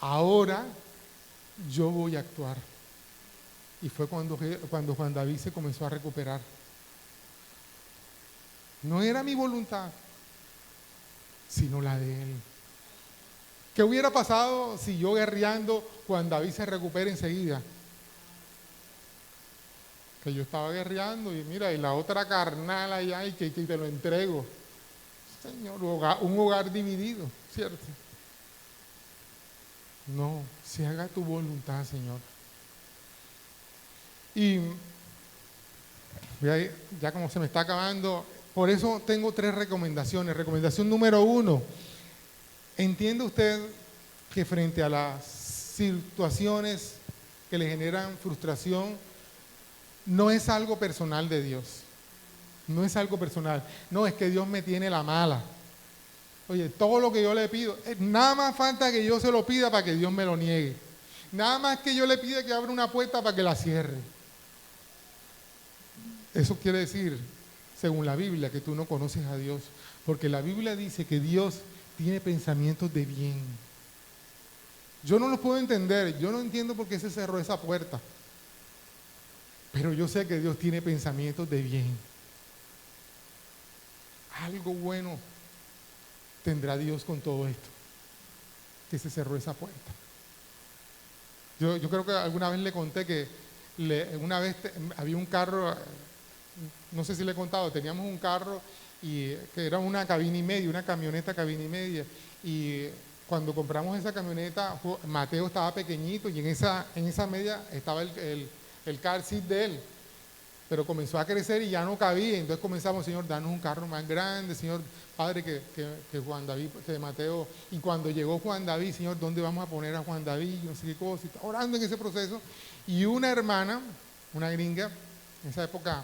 ahora yo voy a actuar. Y fue cuando Juan David se comenzó a recuperar. No era mi voluntad, sino la de Él. ¿Qué hubiera pasado si yo guerreando, Juan David se recupera enseguida? Que yo estaba guerreando y mira, y la otra carnal allá, y que te lo entrego. Señor, un hogar dividido, ¿cierto? No, se haga tu voluntad, Señor. Y ya como se me está acabando, por eso tengo 3 recomendaciones. Recomendación número 1, ¿entiende usted que frente a las situaciones que le generan frustración, no es algo personal de Dios? No es algo personal. No, es que Dios me tiene la mala. Oye, todo lo que yo le pido, nada más falta que yo se lo pida para que Dios me lo niegue. Nada más que yo le pida que abra una puerta para que la cierre. Eso quiere decir, según la Biblia, que tú no conoces a Dios, porque la Biblia dice que Dios tiene pensamientos de bien. Yo no los puedo entender, yo no entiendo por qué se cerró esa puerta, pero yo sé que Dios tiene pensamientos de bien. Algo bueno tendrá Dios con todo esto, que se cerró esa puerta. Yo creo que alguna vez le conté que una vez había un carro, no sé si le he contado, teníamos un carro que era una cabina y media, una camioneta cabina y media, y cuando compramos esa camioneta, Mateo estaba pequeñito y en esa media estaba el car seat de él, pero comenzó a crecer y ya no cabía, entonces comenzamos, Señor, danos un carro más grande, Señor, Padre, que Juan David, que Mateo, y cuando llegó Juan David, Señor, ¿dónde vamos a poner a Juan David? No sé qué cosa, y estaba orando en ese proceso, y una hermana, una gringa, en esa época,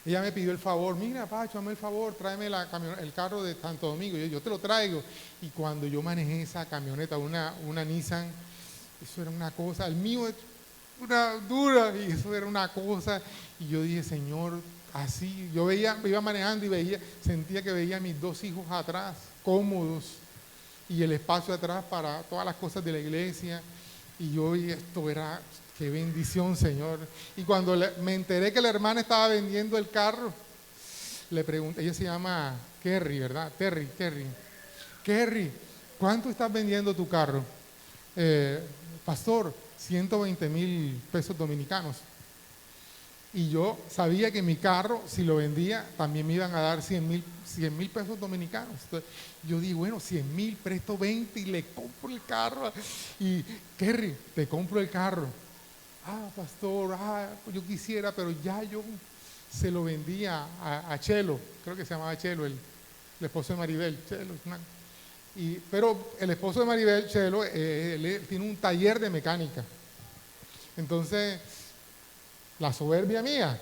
ella me pidió el favor, mira, Pacho, hazme el favor, tráeme el carro de Santo Domingo. Yo te lo traigo. Y cuando yo manejé esa camioneta, una Nissan, eso era una cosa, el mío es una dura, y eso era una cosa. Y yo dije, Señor, así, iba manejando y sentía que veía a mis 2 hijos atrás, cómodos, y el espacio atrás para todas las cosas de la iglesia. Y yo, esto era... Qué bendición, Señor. Y cuando me enteré que la hermana estaba vendiendo el carro, le pregunté, ella se llama Kerry, ¿verdad? Kerry, ¿cuánto estás vendiendo tu carro? Pastor, 120,000 pesos dominicanos. Y yo sabía que mi carro, si lo vendía, también me iban a dar 100,000 pesos dominicanos. Entonces, yo dije, bueno, 100,000, presto 20 y le compro el carro. Y, Kerry, te compro el carro. Ah, pastor, yo quisiera, pero ya yo se lo vendía a Chelo, creo que se llamaba Chelo, el esposo de Maribel. Chelo, pero el esposo de Maribel, Chelo, él tiene un taller de mecánica. Entonces, la soberbia mía,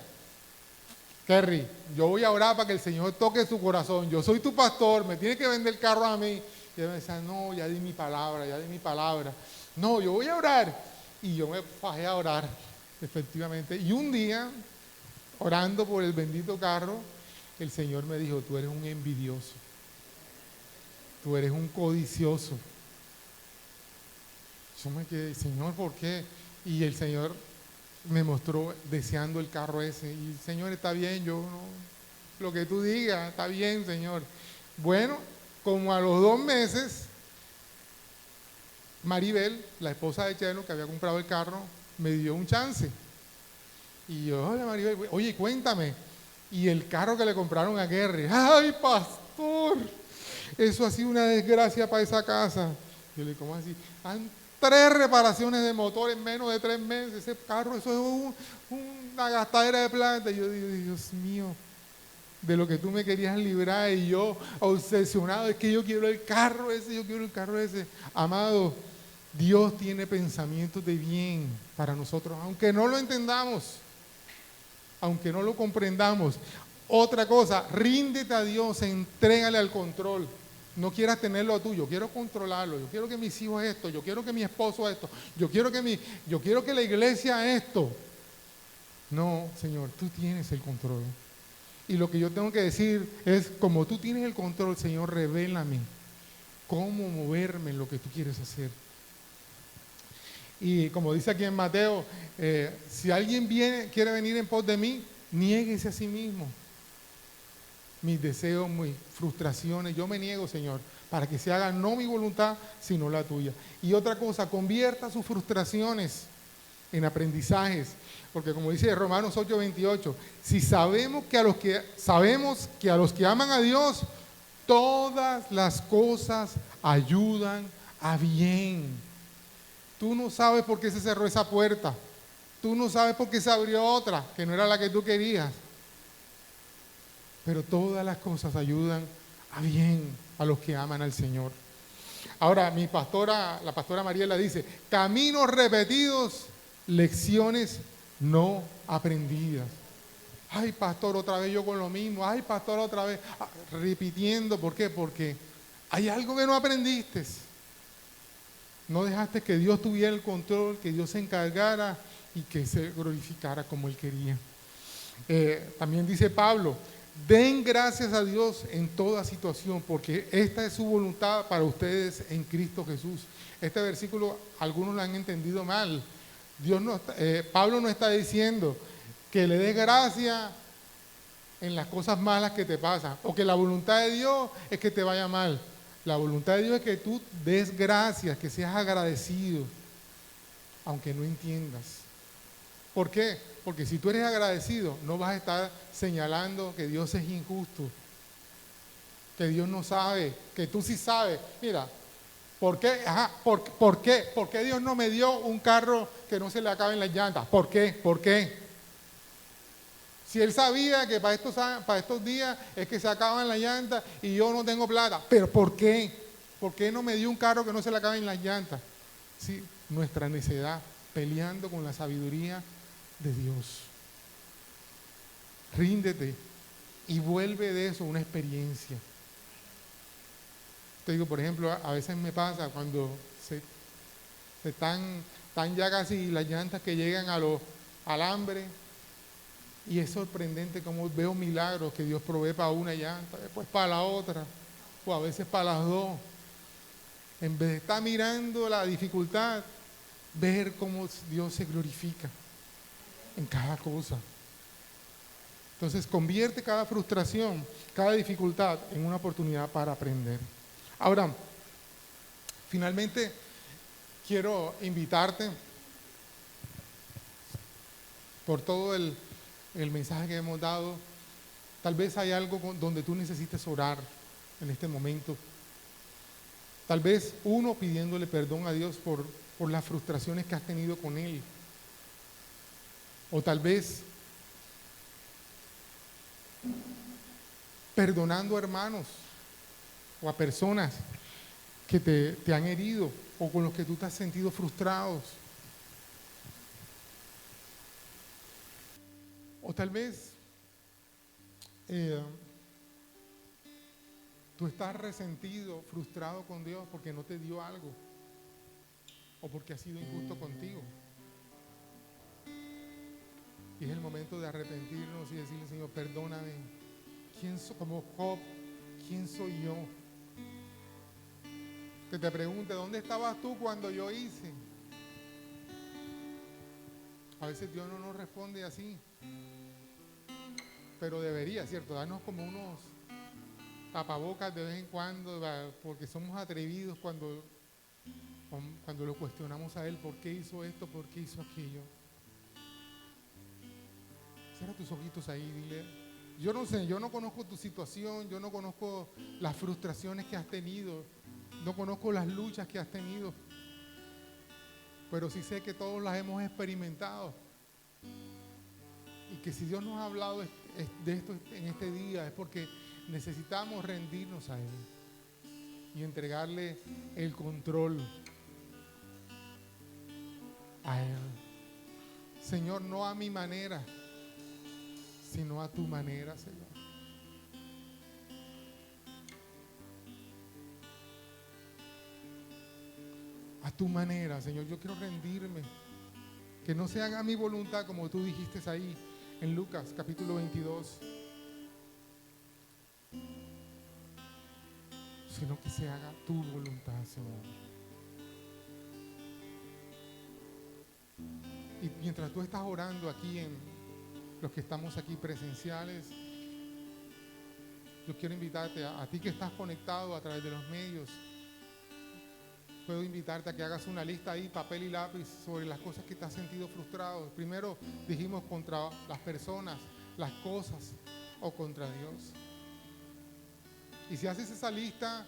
Kerry, yo voy a orar para que el Señor toque su corazón. Yo soy tu pastor, me tiene que vender el carro a mí. Y él me decía, no, ya di mi palabra, ya di mi palabra. No, yo voy a orar. Y yo me fajé a orar, efectivamente. Y un día, orando por el bendito carro, el Señor me dijo, tú eres un envidioso. Tú eres un codicioso. Yo me quedé, Señor, ¿por qué? Y el Señor me mostró deseando el carro ese. Y Señor, está bien, yo no, lo que tú digas, está bien, Señor. Bueno, como a los 2 meses, Maribel, la esposa de Chelo, que había comprado el carro, me dio un chance. Y yo, hola Maribel, oye, cuéntame. Y el carro que le compraron a Kerry, ¡ay, pastor! Eso ha sido una desgracia para esa casa. Yo le digo, ¿cómo así? Han 3 reparaciones de motor en menos de 3 meses. Ese carro, eso es una gastadera de plata. Y yo digo, Dios mío, de lo que tú me querías librar, y yo obsesionado, es que yo quiero el carro ese, yo quiero el carro ese. Amado, Dios tiene pensamientos de bien para nosotros, aunque no lo entendamos, aunque no lo comprendamos. Otra cosa, ríndete a Dios, entrégale al control. No quieras tenerlo tuyo, quiero controlarlo, yo quiero que mis hijos esto, yo quiero que mi esposo esto, yo quiero que la iglesia esto. No, Señor, tú tienes el control. Y lo que yo tengo que decir es, como tú tienes el control, Señor, revélame cómo moverme en lo que tú quieres hacer. Y como dice aquí en Mateo, si alguien quiere venir en pos de mí, niéguese a sí mismo. Mis deseos, mis frustraciones, yo me niego, Señor, para que se haga no mi voluntad, sino la tuya. Y otra cosa, convierta sus frustraciones en aprendizajes, porque como dice Romanos 8:28, si sabemos que a los que aman a Dios, todas las cosas ayudan a bien. Tú no sabes por qué se cerró esa puerta, tú no sabes por qué se abrió otra, que no era la que tú querías. Pero todas las cosas ayudan a bien a los que aman al Señor. Ahora, la pastora Mariela dice, caminos repetidos, lecciones no aprendidas. Ay, pastor, otra vez yo con lo mismo. Ay, pastor, otra vez repitiendo. ¿Por qué? Porque hay algo que no aprendiste. No dejaste que Dios tuviera el control, que Dios se encargara y que se glorificara como Él quería. También dice Pablo, den gracias a Dios en toda situación, porque esta es su voluntad para ustedes en Cristo Jesús. Este versículo algunos lo han entendido mal. Pablo no está diciendo que le des gracias en las cosas malas que te pasan, o que la voluntad de Dios es que te vaya mal. La voluntad de Dios es que tú des gracias, que seas agradecido, aunque no entiendas. ¿Por qué? Porque si tú eres agradecido, no vas a estar señalando que Dios es injusto, que Dios no sabe, que tú sí sabes. Mira, ¿por qué? ¿Por qué Dios no me dio un carro que no se le acaben las llantas? ¿Por qué? ¿Por qué? Si Él sabía que para estos días es que se acaban las llantas y yo no tengo plata. ¿Pero por qué? ¿Por qué no me dio un carro que no se le acaben las llantas? Sí, nuestra necedad, peleando con la sabiduría de Dios. Ríndete y vuelve de eso una experiencia. Te digo, por ejemplo, a veces me pasa cuando se están ya casi las llantas que llegan al alambre, y es sorprendente cómo veo milagros que Dios provee para una llanta, después para la otra, o a veces para las dos. En vez de estar mirando la dificultad, ver cómo Dios se glorifica en cada cosa. Entonces convierte cada frustración, cada dificultad en una oportunidad para aprender. Ahora, finalmente quiero invitarte por todo el mensaje que hemos dado. Tal vez hay algo donde tú necesites orar en este momento. Tal vez uno pidiéndole perdón a Dios por las frustraciones que has tenido con Él. O tal vez perdonando a hermanos o a personas que te han herido o con los que tú te has sentido frustrados. O tal vez tú estás resentido, frustrado con Dios porque no te dio algo o porque ha sido injusto contigo. Y es el momento de arrepentirnos y decirle: Señor, perdóname. Como Job, ¿quién soy yo? Que te pregunte: ¿dónde estabas tú cuando yo hice? A veces Dios no nos responde así, pero debería, ¿cierto? Darnos como unos tapabocas de vez en cuando, porque somos atrevidos cuando lo cuestionamos a Él. ¿Por qué hizo esto? ¿Por qué hizo aquello? Cierra tus ojitos ahí, dile: yo no sé, yo no conozco tu situación, yo no conozco las frustraciones que has tenido, no conozco las luchas que has tenido, pero sí sé que todos las hemos experimentado. Y que si Dios nos ha hablado de esto en este día es porque necesitamos rendirnos a Él y entregarle el control a Él. Señor, no a mi manera, sino a tu manera, Señor. A tu manera, Señor. Yo quiero rendirme. Que no se haga mi voluntad, como tú dijiste ahí en Lucas capítulo 22, sino que se haga tu voluntad, Señor. Y mientras tú estás orando aquí, en los que estamos aquí presenciales, yo quiero invitarte a ti que estás conectado a través de los medios. Puedo invitarte a que hagas una lista ahí, papel y lápiz, sobre las cosas que te has sentido frustrado. Primero dijimos contra las personas, las cosas o contra Dios. Y si haces esa lista,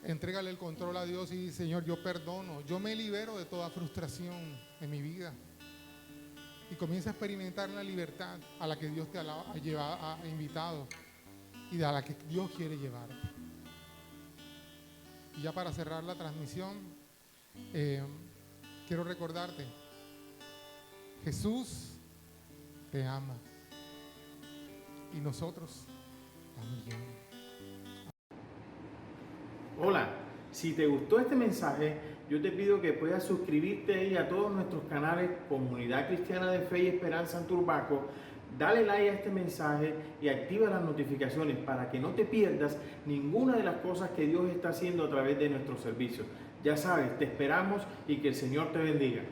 entrégale el control a Dios y dice: Señor, yo perdono, yo me libero de toda frustración en mi vida. Y comienza a experimentar la libertad a la que Dios te ha invitado y a la que Dios quiere llevarte. Y ya para cerrar la transmisión, quiero recordarte: Jesús te ama y nosotros también. Hola, si te gustó este mensaje, yo te pido que puedas suscribirte ahí a todos nuestros canales Comunidad Cristiana de Fe y Esperanza en Turbaco. Dale like a este mensaje y activa las notificaciones para que no te pierdas ninguna de las cosas que Dios está haciendo a través de nuestros servicios. Ya sabes, te esperamos y que el Señor te bendiga.